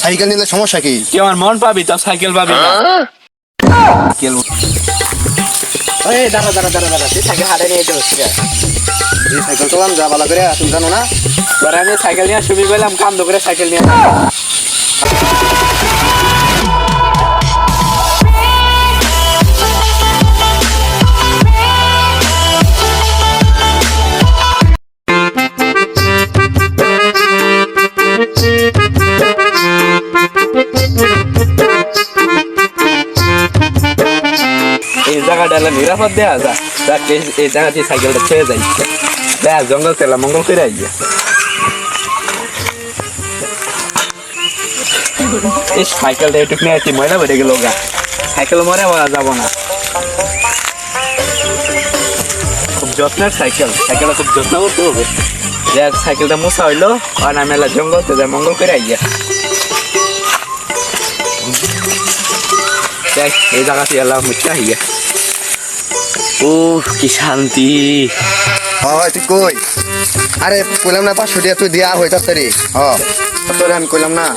Cycle নিলে সমস্যা কি? তুই আমার মন পাবি তো সাইকেল পাবি না। দাঁড়া দাঁড়া দাঁড়া দাঁড়া, তুই সাইকেল হাতে নিয়ে হচ্ছে সাইকেল চালাম যা ভালো করে, তুমি জানো না? পরে আমি সাইকেল নিয়ে শুরু করলাম, কান্দ করে সাইকেল নিয়ে এই জায়গাটা নিরাপদ দেওয়া যায়। এই জায়গাতে সাইকেলটা ছেড়ে যাই, দেখ জঙ্গল তেলা মঙ্গল করে আইয়া। এই সাইকেলটা একটু নিয়ে আসছি, ময়লা বেড়ে গেল গা, সাইকেল মরে যাবো না। খুব যত্নের সাইকেল, সাইকেলটা খুব যত্ন করতে হবে। দেখ সাইকেলটা মোছা হইলো আর আমি এলা জঙ্গল তেলা মঙ্গল করে আইয়া। দেখ এই জায়গাতে এলাম মুচা হইয়া। ও কি শান্তি। তুই কই? আরে কইলাম না 500 টাকা তুই দিয়া হইতাছে রে। তোরে আমি কইলাম না।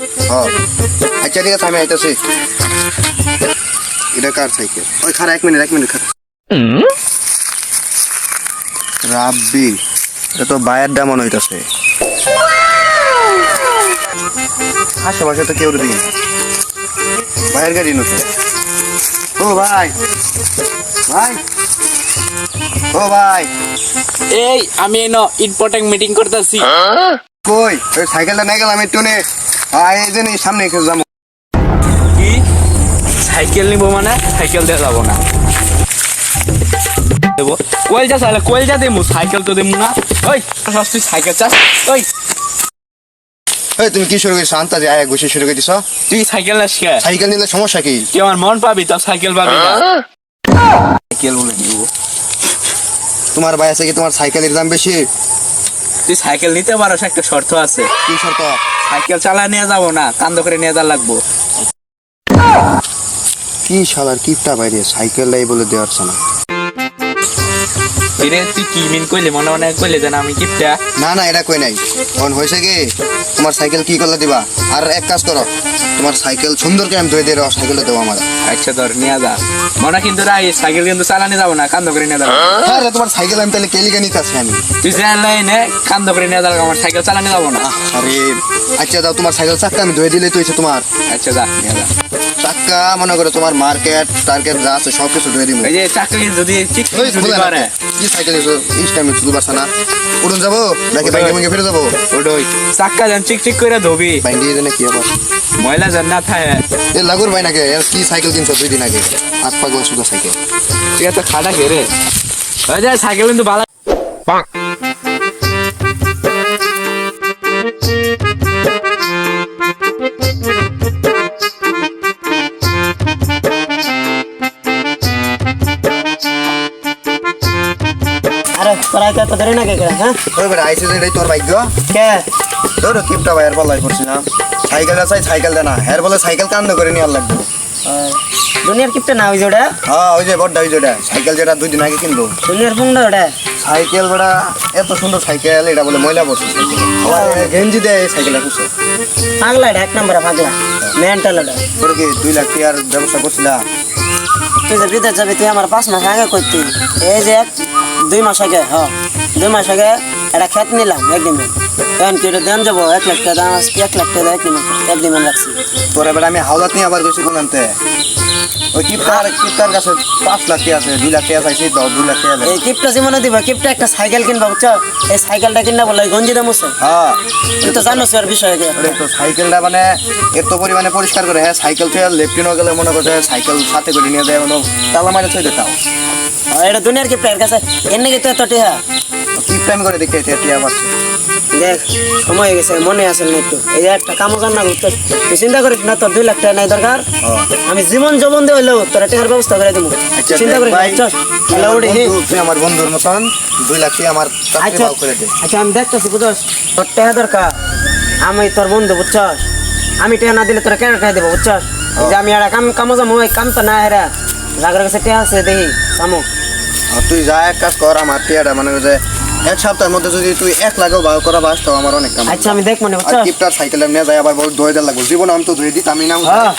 আচ্ছা ঠিক আছে, আমি আইতাছি। এটা কার সাইকেল? ওই খারা, 1 মিনিট খারা। রাব্বি, এটা তো বায়ের দামন হইতাছে। আশেপাশে তো কেউ দেখি না, বায়ের গাড়ি নছে। ও ভাই ভাই, ও ভাই, এই আমি ইম্পর্টেন্ট মিটিং করতেছি। কই ওই সাইকেলটা নিয়ে গেলাম একটু নে। এই যে সামনে যাবো। কি সাইকেল নিবো মানে? সাইকেল দিয়ে যাবো না। দেবো কয়েলটা চাইলে কয়েলটা দেবো, সাইকেল তো দেবো না। ওই তুই সাইকেল চাস? ওই তুমি কি শুরু করেছো? আন্তাজে আয়া ঘুষে শুরু করে দিছ। তুই সাইকেল নাস কে? সাইকেল নিলে সমস্যা কি? তুই আমার মন পাবি তো সাইকেল পাবি না। সাইকেল বলে নিবো। তোমার ভাই আছে কি তোমার সাইকেলের দাম বেশি? তুই সাইকেল নিতে পারো, একটা শর্ত আছে। কি শর্ত? সাইকেল চালা নিয়ে যাবো না, কান্দ করে নিয়ে যা লাগবো। কি শালার কিপটা বাইরে, সাইকেলটাই বলে দেওয়ার না। তুই কি মিন কইলে? মনে মনে কইলে যেন আমি কিপটা। না না, এটা কই নাই। কোন হয়েছে কি তোমার সাইকেল কি করলে দিবা? আর এক কাজ করো, তোমার সাইকেল সুন্দর করে আমি ধুয়ে দিয়ে সাইকেলটা দেবো আমার। আচ্ছা ধর নিয়ে যা। মনে কিন্তু রাই সাইকেল কিন্তু চালানি যাবো না, কান্দ করে নিয়ে যাবো। আরে তোমার সাইকেল আমি তাহলে কেলিকে নিতে আসি আমি। তুই জানলে কান্দ করে নিয়ে যাবো, আমার সাইকেল চালানি যাবো না। আরে আচ্ছা দাও, তোমার সাইকেল চাক্কা আমি ধুয়ে দিলে তো হয়েছে তোমার। আচ্ছা যা নিয়ে যা। চাক্কা মনে করো তোমার মার্কেট টার্কেট যা আছে সবকিছু ধুয়ে দিব। এই যে চাক্কা যদি ঠিক করে কি সাইকেল ইনস্টাগ্রামে শুধু পারছ না। উড়ন যাবো নাকি বাইকে বাইকে ফিরে যাবো? ওই চাক্কা যেন চিক চিক করে ধোবি, বাইকে জানে কি হবে, ময়লা যেন না থাকে। এ লাগুর ভাই নাকি কি সাইকেল কিনছো 2 দিন আগে? 8 পাগল শুধু সাইকেল। ঠিক আছে খাটা ঘেরে ওই যে সাইকেল কিন্তু ভালো। আরে তোরা কে তো ধরে না কে? হ্যাঁ ওই বেটা আইছে যে এটাই তোর ভাগ্য। কে তোর কিপটা ভাইয়ের বলাই করছি না, সাইকেলটা চাই সাইকেল দে না, হের বলে সাইকেল কান্দ করে নিয়ে লাগবে। দুনিয়ার কিপটা না ওই যে ওটা? হ্যাঁ ওই যে বড়টা, ওই যেটা সাইকেল যেটা 2 দিন আগে কিনবো। দুনিয়ার ফোনটা ওটা? সাইকেল বেটা এত সুন্দর সাইকেল, এটা বলে ময়লা বসে গেঞ্জি দেয় সাইকেলটা খুঁজছে। পাগলা এটা, 1 নম্বরে পাগলা, মেন্টাল ওটা। তোর কি 2 লাখ টাকার ব্যবস্থা করছিলা? তুই যে বিদেশ যাবি, তুই আমার 5 মাস আগে করতি। এই যে 2 মাস আগে, 2 মাস আগে একটা খেত নিলাম একদিনে। এখন কি এটা দেন যাবো? 1 লাখ টাকা দাম আছে, 1 লাখ টাকা একদিন রাখছি। তোর এবার আমি হাওলাত নিয়ে আবার গেছি কোন আনতে। ওই কিপটার কাছে 5 লাখ টাকা আছে, 2 লাখ টাকা চাইছি, 2 লাখ টাকা। এই কিপটা জীবনে দিবা, কিপটা একটা সাইকেল কিনবা বুঝছো? এই সাইকেলটা কিনা বলে গঞ্জি দাম আছে। হ্যাঁ তুই তো জানোস আর বিষয়। তো সাইকেলটা মানে এত পরিমাণে পরিষ্কার করে, হ্যাঁ সাইকেল থেকে লেফটিনও গেলে মনে করছে সাইকেল সাথে করে নিয়ে যায়, তালা মারে চলে তাও। এটা দুনিয়ার কিপটা, এর কাছে এর নাকি তো এত টিহা। কিপটা আমি করে দেখে টিয়া পাচ্ছে। দেখ সময় হয়ে গেছে, মনে আছে না একটু? এই যে একটা কামও জান না ঘুরতে, তুই চিন্তা করিস না, তোর 2 লাখ টাকা নাই দরকার। আমি জীবন জবন দিয়ে হইলেও তোর টাকার ব্যবস্থা করে দেবো, চিন্তা করিস না। আমার বন্ধুর মতন 2 লাখ টাকা আমার করে দে। আচ্ছা আমি দেখতেছি বুঝছস, তোর টাকা দরকার, আমি তোর বন্ধু বুঝছস। আমি টাকা না দিলে তোরা কেন টাকা দেবো বুঝছস? যে আমি একটা কামও যাবো, ওই কাম তো না হেরা জাগরের কাছে টিয়া আছে দেখি সামু আর তুই যা এক কাজ কর আমার টিয়াটা মানে যে এক সপ্তাহের মধ্যে যদি তুই 1 লাখও ভাগ করা বাস তো আমার অনেক কাম আচ্ছা আমি দেখবো না আর বুঝছো টিপটার সাইকেলে নিয়ে যাই আবার বহুত ধুয়ে দেওয়ার লাগবে জীবন আমি তো ধুয়ে দিই আমি নাম হ্যাঁ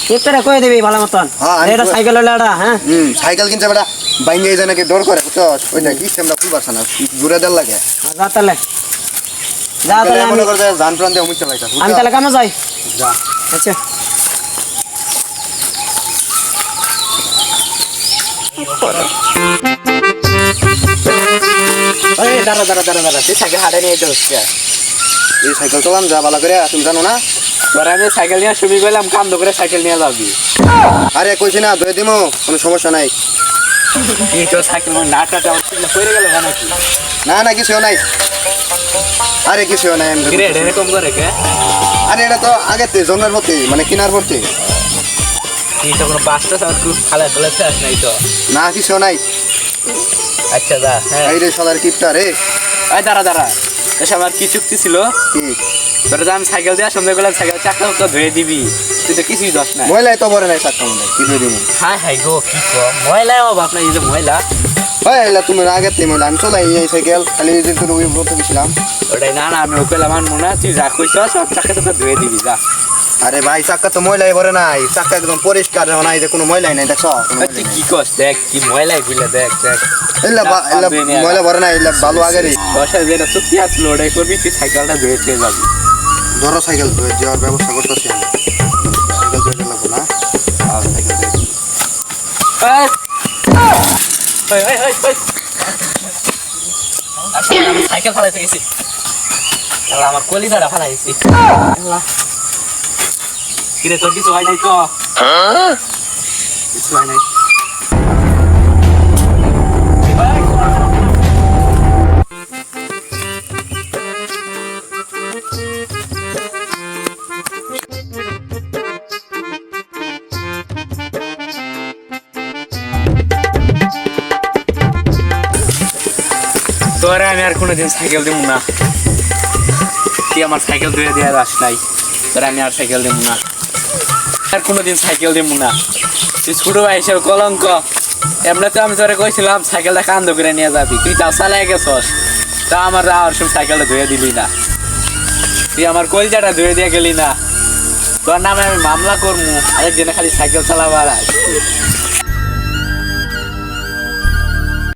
টিপটা কই দিবি ভালো মতন হ্যাঁ, আমি এটা কই- সাইকেল হলো এটা হ্যাঁ সাইকেল কিনছে বেটা বাইঙ্গে যায় নাকি ডর করে বুঝছো ওইটা কি সিস্টেমটা খুব পারছে না ঘুরে দেওয়ার লাগে যা তাহলে যা তাহলে মনে করে যে জান প্রান্তে অমিত চালাইতা আমি তাহলে কামে যাই যা আচ্ছা এই দাঁড়া দাঁড়া দাঁড়া দাঁড়া তুই সাইকেল হাটে নিয়ে যেতে হচ্ছে এই সাইকেল চালাম যা ভালো করে তুমি জানো না তোর আমি সাইকেল নিয়ে শুরু করলাম কাম করে সাইকেল নিয়ে যাবি আরে কইছি না ধুয়ে দিমো কোনো সমস্যা নাই এই তোর সাইকেল নাটটা পড়ে গেল কেন কি না না কিছু নাই আরে কিছু নাই আমি কিরে এরকম করে কে আরে এটা তো আগে থেকে জন্মের ভর্তি মানে কেনার ভর্তি তুই তো কোনো পাঁচটা সাত খালা ফেলেছে আস নাই তো না কিছু নাই আচ্ছা দা হ্যাঁ এই রে সদার কিপটা রে এই দাঁড়া দাঁড়া এসে আমার কি চুক্তি ছিল কি তোর যে আমি সাইকেল দিয়ে সন্ধ্যা করলাম সাইকেল চাকা ধুয়ে দিবি তুই তো কিছুই দশ না ময়লাই তো বড় নাই চারটা মধ্যে কি ধুয়ে দিমু হাই হাই গো কি কো ময়লা ও বাপ না এই যে ময়লা ওই এলা তুমি আগে থেকে ময়লা আমি চলাই এই সাইকেল খালি এই যে তোর ওই ব্রত গেছিলাম ওটাই না না আমি ওই পেলাম আনবো না তুই যা কইছ সব চাকা তোকে ধুয়ে দিবি যা আরে ভাই চাক্কা তো ময়লাই ভরে নাই চাক্কা একদম পরিষ্কার নাই যে কোনো ময়লাই নাই দেখছ তুই কি কস দেখ কি ময়লাই গুলা দেখ দেখ এলা এলা ময়লা ভরে নাই এলা ভালো আগেরই দশটা যেটা চুক্তি আসলো ওটাই করবি তুই সাইকেলটা ধুয়ে দিয়ে যাবি ধরো সাইকেল ধুয়ে যাওয়ার ব্যবস্থা করতেছি আমি সাইকেল ধুয়ে লাগবো না আর সাইকেল ধুয়ে দিই। সাইকেল ফালাইতে গেছি আমার কলিজাটা ফালাইছি কিরে তোর কিছু হয় নাই তো কিছু হয় নাই তোরা আমি আর কোনোদিন সাইকেল দেবো না তুই আমার সাইকেল ধুয়ে দিয়ে যাস নাই তোরা আমি আর সাইকেল দেবো না আর কোনোদিন সাইকেল দেবো না তুই ছোটো ভাই হিসেবে কলঙ্ক এমনি তো আমি তোরা কইছিলাম সাইকেলটা কান্দ করে নিয়ে যাবি তুই তাও চালাই গেছস তা আমার যাওয়ার সময় সাইকেলটা ধুয়ে দিলি না তুই আমার কলজাটা ধুয়ে দিয়ে গেলি না তোর নামে আমি মামলা করবো আরেকজনে খালি সাইকেল চালাবার